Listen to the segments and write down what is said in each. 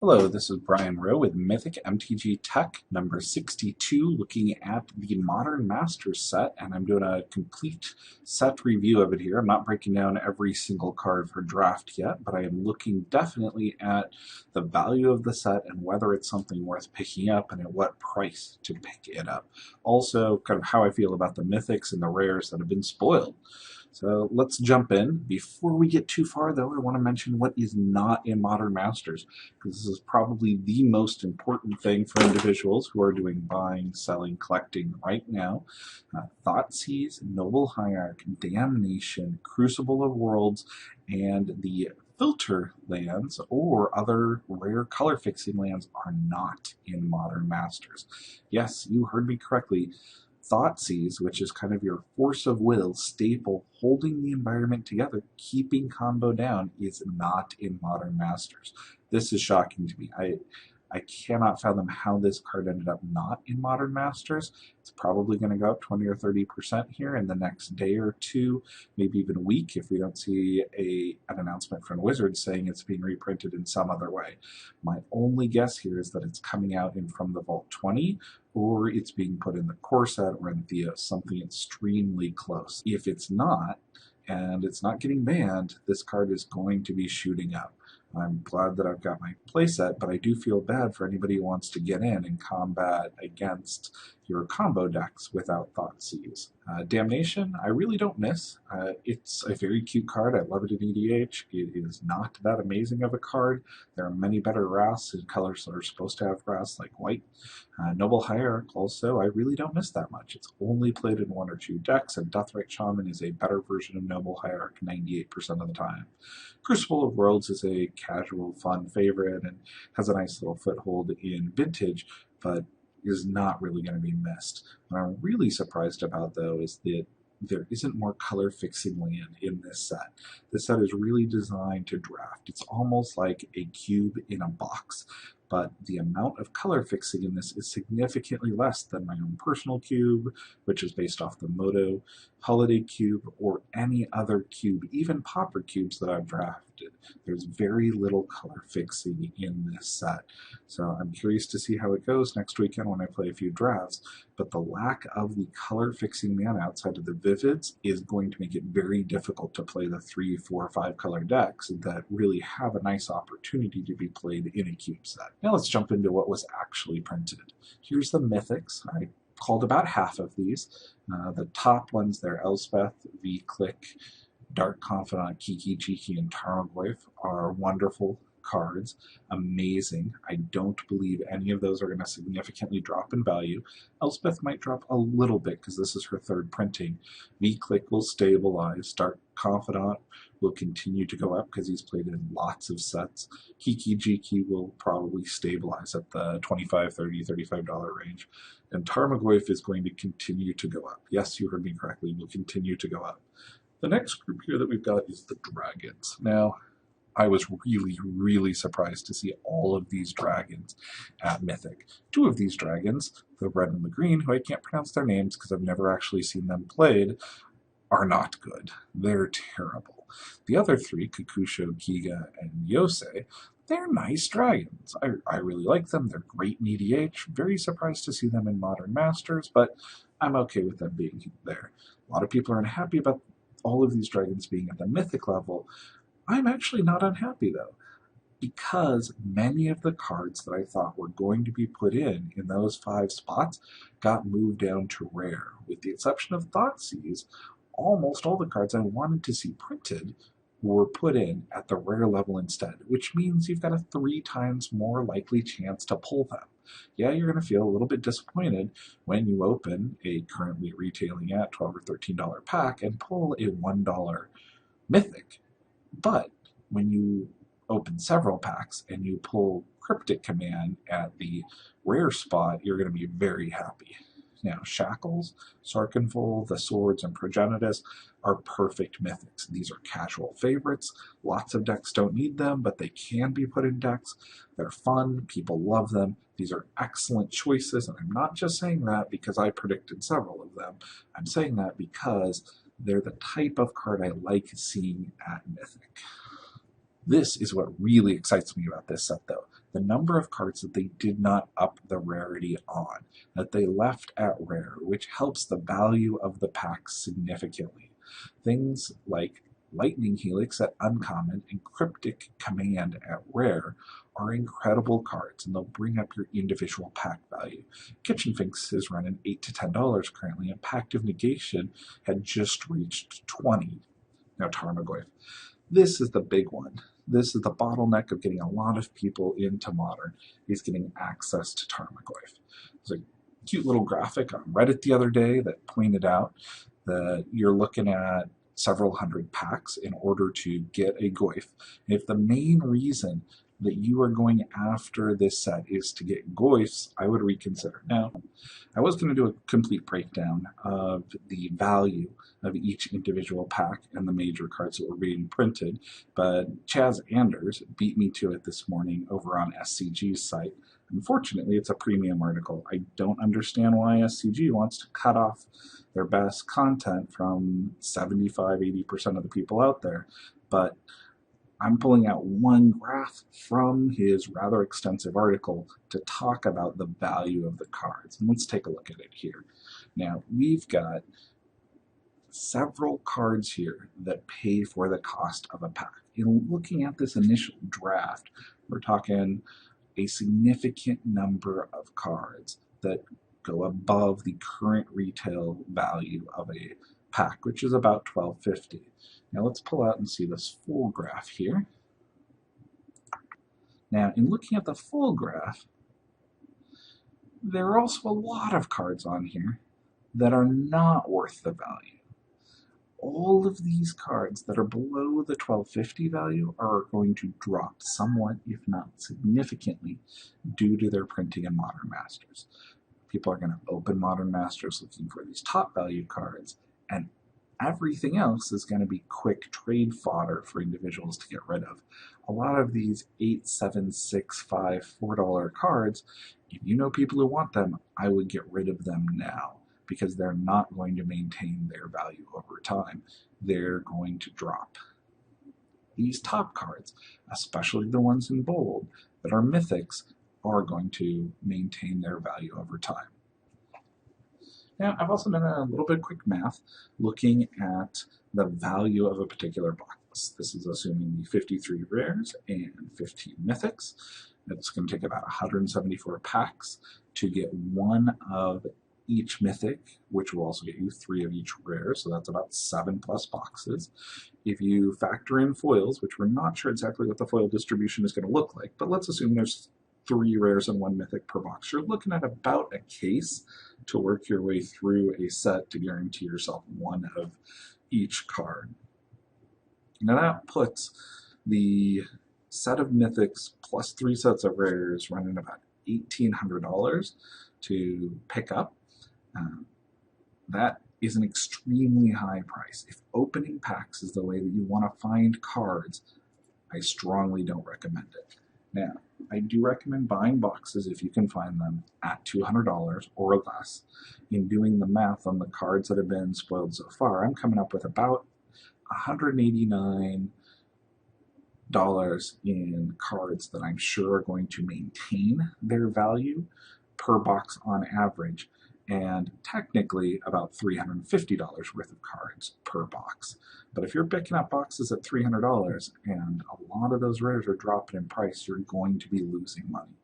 Hello, this is Brian Rowe with Mythic MTG Tech number 62, looking at the Modern Masters set, and I'm doing a complete set review of it here. I'm not breaking down every single card for draft yet, but I am looking definitely at the value of the set and whether it's something worth picking up and at what price to pick it up. Also, kind of how I feel about the Mythics and the rares that have been spoiled. So let's jump in. Before we get too far, though, I want to mention what is not in Modern Masters, because this is probably the most important thing for individuals who are doing buying, selling, collecting right now. Thoughtseize, Noble Hierarch, Damnation, Crucible of Worlds, and the filter lands or other rare color fixing lands are not in Modern Masters. Yes, you heard me correctly. Thoughtseize, which is kind of your force of will staple holding the environment together, keeping combo down, is not in Modern Masters. This is shocking to me. I cannot fathom how this card ended up not in Modern Masters. It's probably going to go up 20 or 30% here in the next day or two, maybe even a week, if we don't see an announcement from Wizards saying it's being reprinted in some other way. My only guess here is that it's coming out in From the Vault 20, or it's being put in the core set or in Theos, something extremely close. If it's not, and it's not getting banned, this card is going to be shooting up. I'm glad that I've got my playset, but I do feel bad for anybody who wants to get in and combat against your combo decks without Thoughtseize. Damnation, I really don't miss. It's a very cute card. I love it in EDH. It is not that amazing of a card. There are many better wraths in colors that are supposed to have wraths, like white. Noble Hierarch also, I really don't miss that much. It's only played in one or two decks, and Deathrite Shaman is a better version of Noble Hierarch 98% of the time. Crucible of Worlds is a casual, fun favorite and has a nice little foothold in Vintage, but is not really going to be missed. What I'm really surprised about, though, is that there isn't more color fixing land in this set. This set is really designed to draft. It's almost like a cube in a box, but the amount of color fixing in this is significantly less than my own personal cube, which is based off the Moto Holiday Cube, or any other cube, even Pauper cubes that I've drafted. There's very little color fixing in this set. So I'm curious to see how it goes next weekend when I play a few drafts, but the lack of the color fixing mana outside of the Vivids is going to make it very difficult to play the 3, 4, 5 color decks that really have a nice opportunity to be played in a cube set. Now let's jump into what was actually printed. Here's the Mythics. I called about half of these. The top ones there, Elspeth, V-Click, Dark Confidant, Kiki Jiki, and Tarmogoyf, are wonderful cards. Amazing. I don't believe any of those are going to significantly drop in value. Elspeth might drop a little bit because this is her third printing. V-Click will stabilize. Dark Confidant will continue to go up because he's played in lots of sets. Kiki Jiki will probably stabilize at the $25, $30, $35 range. And Tarmogoyf is going to continue to go up. Yes, you heard me correctly. Will continue to go up. The next group here that we've got is the Dragons. Now, I was really surprised to see all of these dragons at Mythic. Two of these dragons, the red and the green, who I can't pronounce their names because I've never actually seen them played, are not good. They're terrible. The other three, Kakusho, Kiga, and Yosei, they're nice dragons. I really like them. They're great in EDH. Very surprised to see them in Modern Masters, but I'm okay with them being there. A lot of people are unhappy about all of these dragons being at the Mythic level. I'm actually not unhappy, though, because many of the cards that I thought were going to be put in those 5 spots got moved down to rare. With the exception of Thoughtseize, almost all the cards I wanted to see printed were put in at the rare level instead, which means you've got a 3 times more likely chance to pull them. Yeah, you're going to feel a little bit disappointed when you open a currently retailing at $12 or $13 pack and pull a $1 Mythic. But when you open several packs and you pull Cryptic Command at the rare spot, you're going to be very happy. Now, Shackles, Sarkenful, the Swords, and Progenitus are perfect Mythics. These are casual favorites. Lots of decks don't need them, but they can be put in decks. They're fun. People love them. These are excellent choices, and I'm not just saying that because I predicted several of them. I'm saying that because they're the type of card I like seeing at Mythic. This is what really excites me about this set, though. the number of cards that they did not up the rarity on, that they left at rare, which helps the value of the packs significantly. Things like Lightning Helix at uncommon and Cryptic Command at rare are incredible cards, and they'll bring up your individual pack value. Kitchen Finks is running $8 to $10 currently, and Pact of Negation had just reached 20. Now Tarmogoyf. This is the big one. This is the bottleneck of getting a lot of people into Modern, is getting access to Tarmogoyf. There's a cute little graphic on Reddit the other day that pointed out that you're looking at several hundred packs in order to get a Goyf. And if the main reason that you are going after this set is to get Goyfs, I would reconsider. Now, I was going to do a complete breakdown of the value of each individual pack and the major cards that were being printed, but Chaz Anders beat me to it this morning over on SCG's site. Unfortunately, it's a premium article. I don't understand why SCG wants to cut off their best content from 75–80% of the people out there, but I'm pulling out one graph from his rather extensive article to talk about the value of the cards. And let's take a look at it here. Now, we've got several cards here that pay for the cost of a pack. In looking at this initial draft, we're talking a significant number of cards that go above the current retail value of a pack, which is about $12.50. Now let's pull out and see this full graph here. Now, in looking at the full graph, there are also a lot of cards on here that are not worth the value. All of these cards that are below the $12.50 value are going to drop somewhat, if not significantly, due to their printing in Modern Masters. People are going to open Modern Masters looking for these top value cards, and everything else is going to be quick trade fodder for individuals to get rid of. A lot of these $8, $7, $6, $5, $4 cards, if you know people who want them, I would get rid of them now, because they're not going to maintain their value over time. They're going to drop. These top cards, especially the ones in bold that are mythics, are going to maintain their value over time. Now, I've also done a little bit of quick math looking at the value of a particular box. This is assuming the 53 rares and 15 mythics. It's going to take about 174 packs to get one of each mythic, which will also get you 3 of each rare, so that's about 7+ boxes. If you factor in foils, which we're not sure exactly what the foil distribution is going to look like, but let's assume there's 3 rares and 1 mythic per box, you're looking at about a case to work your way through a set to guarantee yourself one of each card. Now that puts the set of mythics plus 3 sets of rares running about $1,800 to pick up. That is an extremely high price. If opening packs is the way that you want to find cards, I strongly don't recommend it. Now, I do recommend buying boxes if you can find them at $200 or less. In doing the math on the cards that have been spoiled so far, I'm coming up with about $189 in cards that I'm sure are going to maintain their value per box on average, and technically about $350 worth of cards per box. But if you're picking up boxes at $300 and a lot of those rares are dropping in price, you're going to be losing money.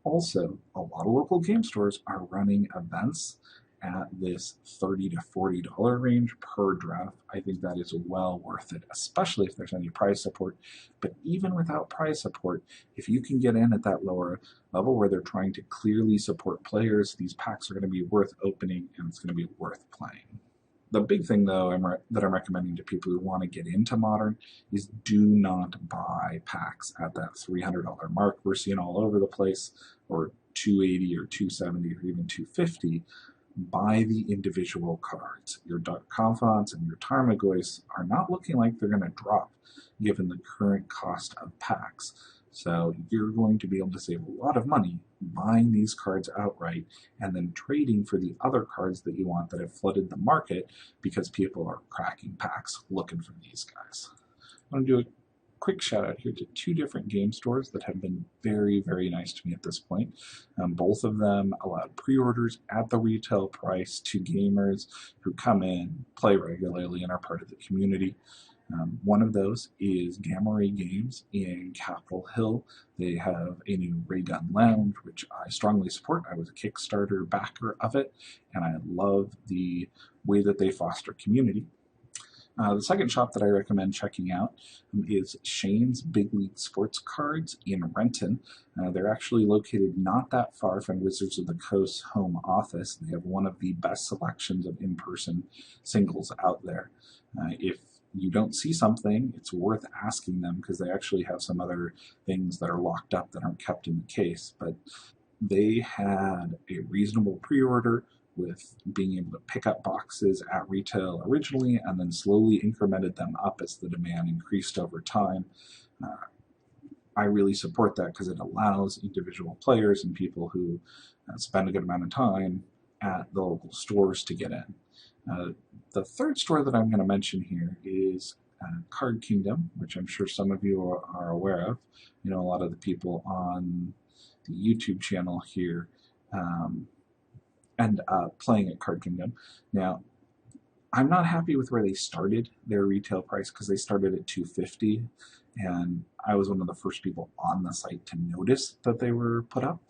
Also, a lot of local game stores are running events at this $30 to $40 range per draft. I think that is well worth it, especially if there's any price support. But even without price support, if you can get in at that lower level where they're trying to clearly support players, these packs are going to be worth opening and it's going to be worth playing. The big thing, though, that I'm recommending to people who want to get into Modern is do not buy packs at that $300 mark. We're seeing all over the place, or $280 or $270 or even $250. Buy the individual cards. Your Dark Confidants and your Tarmogoyfs are not looking like they're going to drop given the current cost of packs. So you're going to be able to save a lot of money buying these cards outright and then trading for the other cards that you want that have flooded the market because people are cracking packs looking for these guys. I'm going to do a quick shout out here to two different game stores that have been very, very nice to me at this point. Both of them allowed pre-orders at the retail price to gamers who come in, play regularly, and are part of the community. One of those is Gamma Ray Games in Capitol Hill. They have a new Ray Gun Lounge, which I strongly support. I was a Kickstarter backer of it, and I love the way that they foster community. The second shop that I recommend checking out is Shane's Big League Sports Cards in Renton. They're actually located not that far from Wizards of the Coast's home office. They have one of the best selections of in-person singles out there. If you don't see something, it's worth asking them because they actually have some other things that are locked up that aren't kept in the case. But they had a reasonable pre-order with being able to pick up boxes at retail originally and then slowly incremented them up as the demand increased over time. I really support that because it allows individual players and people who spend a good amount of time at the local stores to get in. The third store that I'm going to mention here is Card Kingdom, which I'm sure some of you are aware of. You know, a lot of the people on the YouTube channel here end up playing at Card Kingdom. Now, I'm not happy with where they started their retail price because they started at $250, and I was one of the first people on the site to notice that they were put up,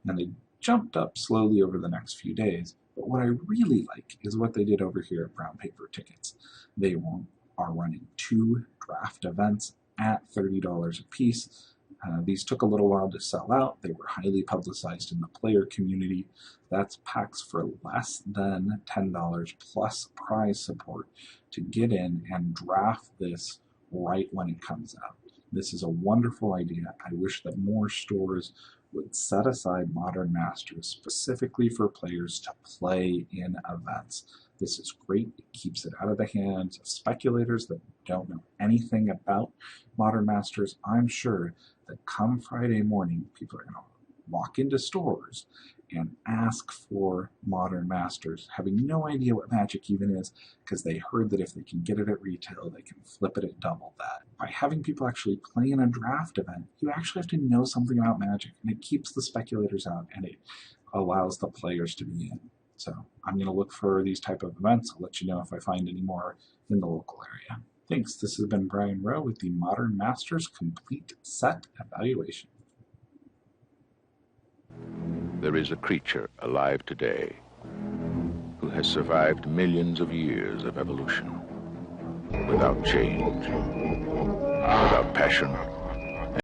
and they jumped up slowly over the next few days. But what I really like is what they did over here at Brown Paper Tickets. They are running 2 draft events at $30 a piece. These took a little while to sell out. They were highly publicized in the player community. That's packs for less than $10 plus prize support to get in and draft this right when it comes out. This is a wonderful idea. I wish that more stores would set aside Modern Masters specifically for players to play in events. This is great. It keeps it out of the hands of speculators that don't know anything about Modern Masters. I'm sure that come Friday morning, people are going to walk into stores and ask for Modern Masters, having no idea what Magic even is, because they heard that if they can get it at retail, they can flip it at double that. By having people actually play in a draft event, you actually have to know something about Magic, and it keeps the speculators out, and it allows the players to be in. So I'm going to look for these type of events. I'll let you know if I find any more in the local area. Thanks. This has been Brian Rowe with the Modern Masters Complete Set Evaluation. There is a creature alive today who has survived millions of years of evolution without change, without passion,